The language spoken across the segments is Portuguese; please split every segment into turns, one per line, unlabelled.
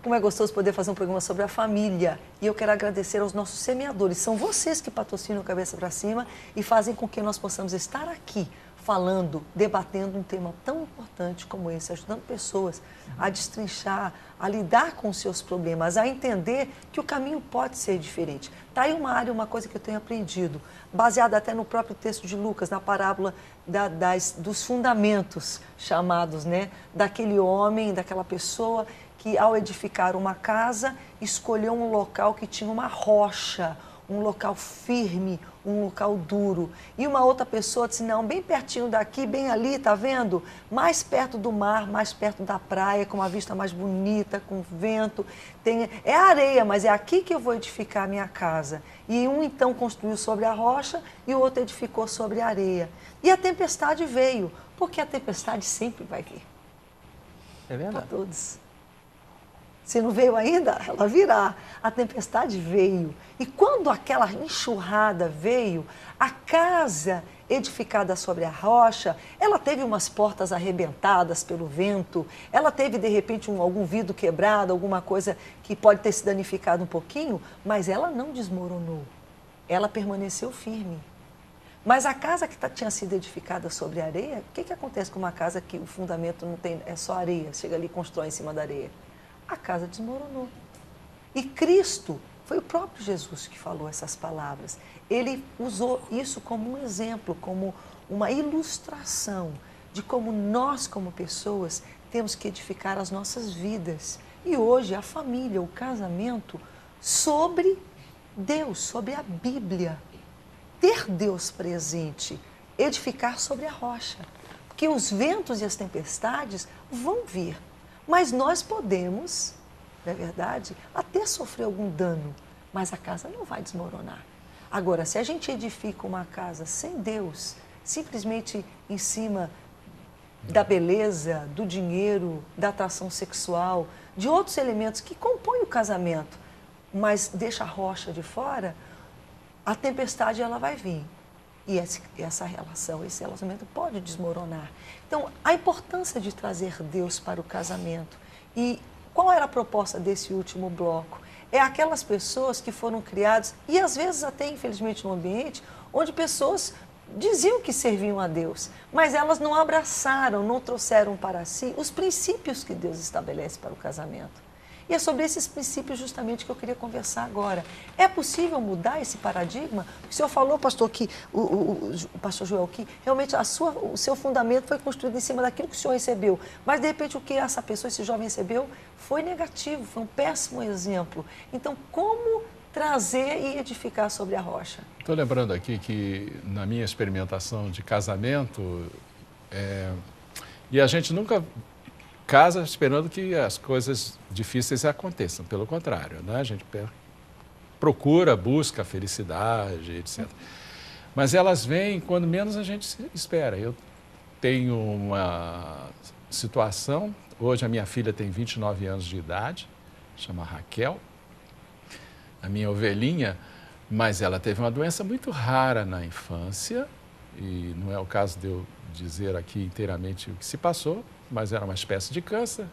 Como é gostoso poder fazer um programa sobre a família. E eu quero agradecer aos nossos semeadores. São vocês que patrocinam Cabeça para Cima e fazem com que nós possamos estar aqui falando, debatendo um tema tão importante como esse, ajudando pessoas a destrinchar, a lidar com os seus problemas, a entender que o caminho pode ser diferente. Está aí uma área, uma coisa que eu tenho aprendido, baseada até no próprio texto de Lucas, na parábola dos fundamentos chamados, né? Daquele homem, daquela pessoa que ao edificar uma casa, escolheu um local que tinha uma rocha, um local firme, um local duro. E uma outra pessoa disse, não, bem pertinho daqui, bem ali, tá vendo? Mais perto do mar, mais perto da praia, com uma vista mais bonita, com vento. É areia, mas é aqui que eu vou edificar a minha casa. E um então construiu sobre a rocha e o outro edificou sobre a areia. E a tempestade veio, porque a tempestade sempre vai vir.
É verdade.
Para todos. Se não veio ainda, ela virá. A tempestade veio. E quando aquela enxurrada veio, a casa edificada sobre a rocha, ela teve umas portas arrebentadas pelo vento, ela teve, de repente, algum vidro quebrado, alguma coisa que pode ter se danificado um pouquinho, mas ela não desmoronou. Ela permaneceu firme. Mas a casa que tinha sido edificada sobre areia, o que acontece com uma casa que o fundamento não tem, é só areia, chega ali e constrói em cima da areia? A casa desmoronou. E Cristo, foi o próprio Jesus que falou essas palavras. Ele usou isso como um exemplo, como uma ilustração de como nós, como pessoas, temos que edificar as nossas vidas. E hoje a família, o casamento, sobre Deus, sobre a Bíblia. Ter Deus presente, edificar sobre a rocha. Porque os ventos e as tempestades vão vir. Mas nós podemos, não é verdade, até sofrer algum dano, mas a casa não vai desmoronar. Agora, se a gente edifica uma casa sem Deus, simplesmente em cima da beleza, do dinheiro, da atração sexual, de outros elementos que compõem o casamento, mas deixa a rocha de fora, a tempestade ela vai vir. E essa relação, esse relacionamento pode desmoronar. Então, a importância de trazer Deus para o casamento. E qual era a proposta desse último bloco? É aquelas pessoas que foram criadas, e às vezes até, infelizmente, num ambiente onde pessoas diziam que serviam a Deus, mas elas não abraçaram, não trouxeram para si os princípios que Deus estabelece para o casamento. E é sobre esses princípios justamente que eu queria conversar agora. É possível mudar esse paradigma? O senhor falou, pastor, que o pastor Joel, que realmente o seu fundamento foi construído em cima daquilo que o senhor recebeu. Mas, de repente, o que essa pessoa, esse jovem recebeu, foi negativo, foi um péssimo exemplo. Então, como trazer e edificar sobre a rocha?
Estou lembrando aqui que, na minha experimentação de casamento, e a gente nunca casa esperando que as coisas difíceis aconteçam, pelo contrário, né? A gente procura, busca a felicidade, etc. Mas elas vêm quando menos a gente espera. Eu tenho uma situação, hoje a minha filha tem 29 anos de idade, chama Raquel, a minha ovelhinha, mas ela teve uma doença muito rara na infância, e não é o caso de eu dizer aqui inteiramente o que se passou, mas era uma espécie de câncer,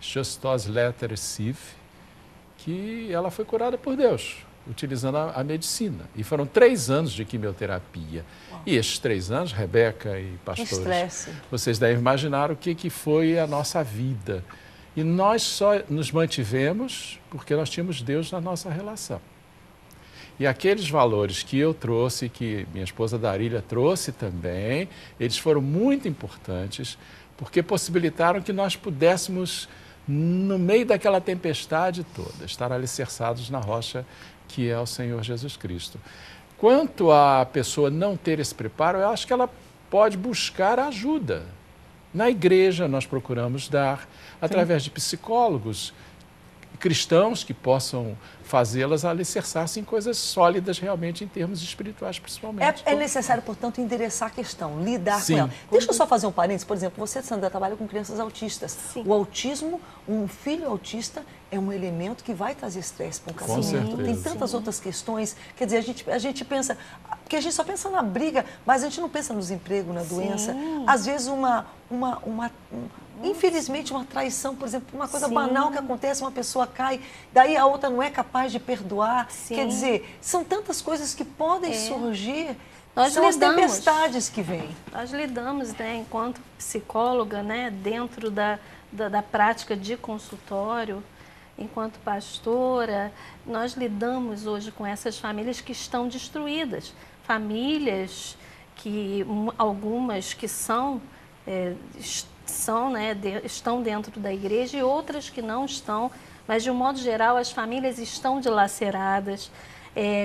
schistose lateral sieve, que ela foi curada por Deus, utilizando a medicina. E foram 3 anos de quimioterapia. Uau. E estes 3 anos, Rebeca e pastores, vocês devem imaginar o que foi a nossa vida. E nós só nos mantivemos porque nós tínhamos Deus na nossa relação. E aqueles valores que eu trouxe, que minha esposa Darília trouxe também, eles foram muito importantes, porque possibilitaram que nós pudéssemos, no meio daquela tempestade toda, estar alicerçados na rocha que é o Senhor Jesus Cristo. Quanto à pessoa não ter esse preparo, eu acho que ela pode buscar ajuda. Na igreja nós procuramos dar, através de psicólogos, cristãos que possam fazê-las alicerçar-se em coisas sólidas realmente em termos espirituais, principalmente.
É necessário, portanto, endereçar a questão, lidar com ela. Deixa eu só fazer um parênteses. Por exemplo, você, Sandra, trabalha com crianças autistas.
Sim.
O autismo, um filho autista é um elemento que vai trazer estresse para um casamento. Tem tantas outras questões. Quer dizer, a gente pensa... Porque a gente só pensa na briga, mas a gente não pensa no desemprego, na doença. Às vezes, Infelizmente, uma traição, por exemplo, uma coisa banal que acontece, uma pessoa cai, daí a outra não é capaz de perdoar.
Sim.
Quer dizer, são tantas coisas que podem surgir.
Nós
são as
lidamos.
tempestades que vêm.
Nós lidamos, né, enquanto psicóloga, né, dentro da prática de consultório, enquanto pastora, nós lidamos hoje com essas famílias que estão destruídas. Famílias que, algumas que são, estão dentro da igreja e outras que não estão, mas de um modo geral as famílias estão dilaceradas.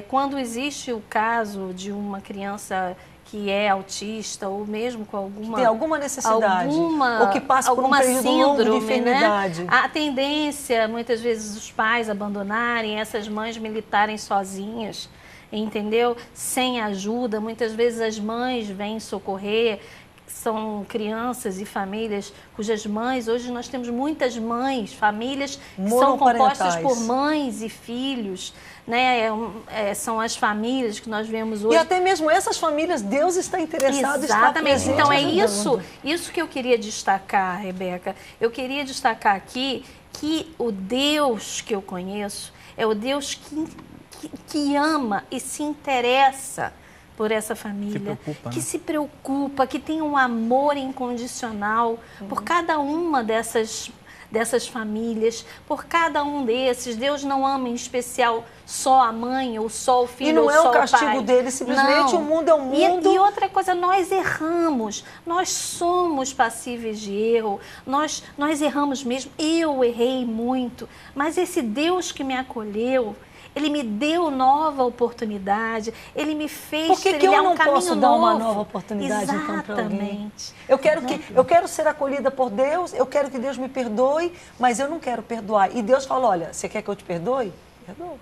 Quando existe o caso de uma criança que é autista ou mesmo com alguma...
Tem alguma necessidade, ou que passa por um período longo de enfermidade.
Né? A tendência, muitas vezes, dos pais abandonarem, essas mães militarem sozinhas, entendeu? Sem ajuda, muitas vezes as mães vêm socorrer. São crianças e famílias cujas mães, hoje nós temos muitas mães, famílias que são compostas por mães e filhos, né? São as famílias que nós vemos hoje.
E até mesmo essas famílias, Deus está interessado em estar presente.
Então é isso que eu queria destacar, Rebeca. Eu queria destacar aqui que o Deus que eu conheço é o Deus que ama e se interessa por essa família, se preocupa, que tem um amor incondicional por cada uma dessas famílias, por cada um desses. Deus não ama em especial só a mãe ou só o filho ou só o pai.
E não é o castigo dele, simplesmente o mundo é o mundo.
E outra coisa, nós erramos, nós somos passíveis de erro, nós erramos mesmo, eu errei muito, mas esse Deus que me acolheu, Ele me deu nova oportunidade, Ele me fez trilhar um caminho novo. Por que eu não posso dar uma nova oportunidade, então, para alguém?
Eu quero ser acolhida por Deus, eu quero que Deus me perdoe, mas eu não quero perdoar. E Deus fala, olha, você quer que eu te perdoe? Perdoa.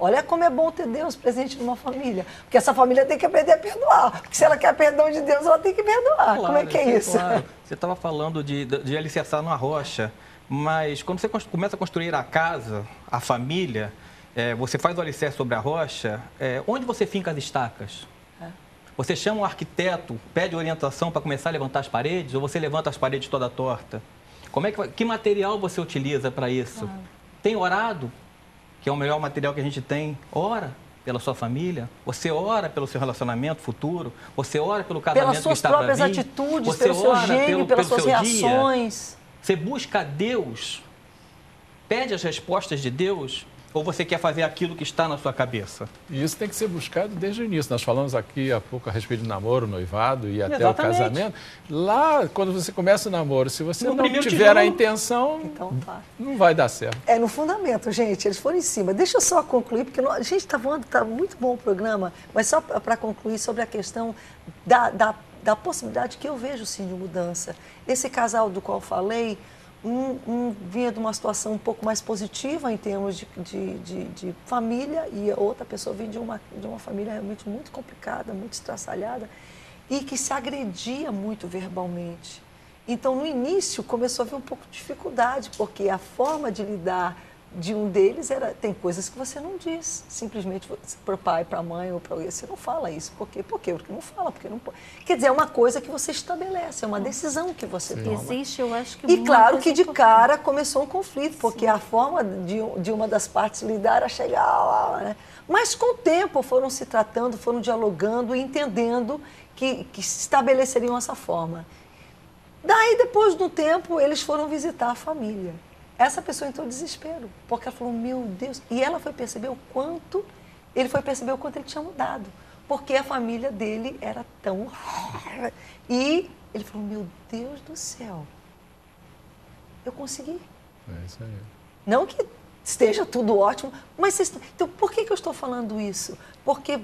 Olha como é bom ter Deus presente numa família. Porque essa família tem que aprender a perdoar. Porque se ela quer perdão de Deus, ela tem que perdoar. Claro, como é que é isso?
Claro. Você estava falando de alicerçar numa rocha, mas quando você começa a construir a casa, a família... você faz o alicerce sobre a rocha, onde você finca as estacas? Você chama um arquiteto, pede orientação para começar a levantar as paredes, ou você levanta as paredes toda torta? Que material você utiliza para isso? Tem orado, que é o melhor material que a gente tem? Ora pela sua família, você ora pelo seu relacionamento futuro, você ora pelo casamento que está para vir.
Pelas suas próprias atitudes, pelo seu gênio, pelas suas reações.
Você busca Deus, pede as respostas de Deus, ou você quer fazer aquilo que está na sua cabeça?
E isso tem que ser buscado desde o início. Nós falamos aqui há pouco a respeito de namoro, noivado e até o casamento. Lá, quando você começa o namoro, se você não tiver a intenção, não vai dar certo.
É no fundamento, gente. Eles foram em cima. Deixa eu só concluir, porque a gente está falando, está muito bom o programa, mas só para concluir sobre a questão da possibilidade que eu vejo, sim, de mudança. Esse casal do qual falei, um vinha de uma situação um pouco mais positiva em termos de família e a outra pessoa vinha de uma família realmente muito complicada, muito estraçalhada e que se agredia muito verbalmente. Então, no início, começou a haver um pouco de dificuldade, porque a forma de lidar de um deles tem coisas que você não diz, simplesmente para o pai, para a mãe ou para alguém, você não fala isso. Por quê? Porque não fala, porque não pode. Quer dizer, é uma coisa que você estabelece, é uma decisão que você toma.
Existe, eu acho que...
E claro que de cara começou um conflito, porque a forma de uma das partes lidar era chegar lá, né? Mas com o tempo foram se tratando, foram dialogando e entendendo que se estabeleceriam essa forma. Daí, depois do tempo, eles foram visitar a família. Essa pessoa entrou em desespero, porque ela falou, meu Deus... E ela foi perceber o quanto ele tinha mudado, porque a família dele era tão... E ele falou, meu Deus do céu, eu consegui.
É isso aí.
Não que esteja tudo ótimo, mas... Então, por que eu estou falando isso? Porque,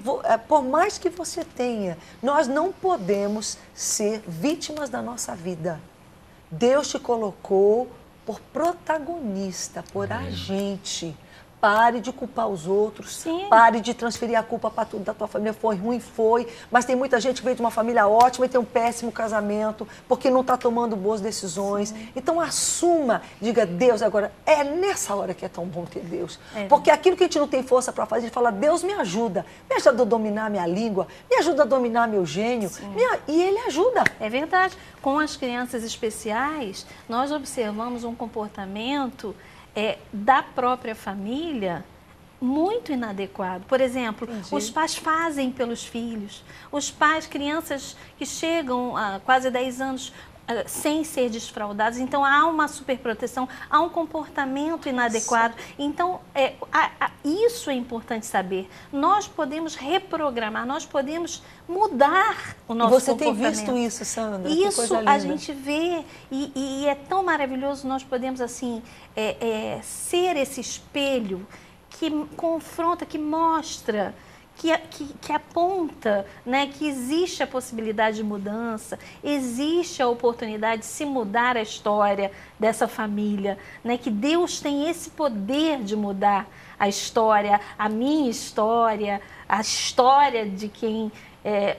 por mais que você tenha, nós não podemos ser vítimas da nossa vida. Deus te colocou por protagonista, por agente, pare de culpar os outros,
Sim.
pare de transferir a culpa para tudo da tua família. Foi ruim, foi, mas tem muita gente que veio de uma família ótima e tem um péssimo casamento, porque não está tomando boas decisões. Sim. Então assuma, diga, Deus, agora é nessa hora que é tão bom ter Deus. Porque aquilo que a gente não tem força para fazer, a gente fala, Deus me ajuda a dominar minha língua, me ajuda a dominar meu gênio, e Ele ajuda.
É verdade. Com as crianças especiais, nós observamos um comportamento da própria família muito inadequado. Por exemplo, os pais fazem pelos filhos. Os pais, crianças que chegam a quase 10 anos sem ser desfraudados. Então, há uma superproteção, há um comportamento inadequado. Então, isso é importante saber. Nós podemos reprogramar, nós podemos mudar o nosso comportamento.
E você tem visto isso, Sandra?
Isso a gente vê e é tão maravilhoso. Nós podemos, assim, ser esse espelho que confronta, que mostra, que aponta, né, que existe a possibilidade de mudança, existe a oportunidade de se mudar a história dessa família, né, que Deus tem esse poder de mudar a história, a minha história, a história de quem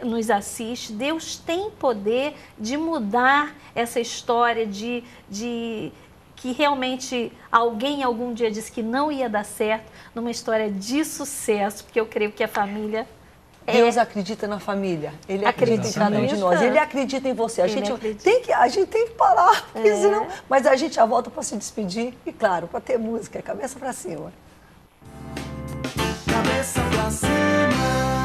nos assiste. Deus tem poder de mudar essa história de que realmente alguém algum dia disse que não ia dar certo, numa história de sucesso, porque eu creio que a família
Deus acredita na família, Ele acredita em cada um de nós, Ele acredita em você. A gente tem que parar, porque senão, mas a gente já volta para se despedir e, claro, para ter música, cabeça para cima.
Cabeça pra cima.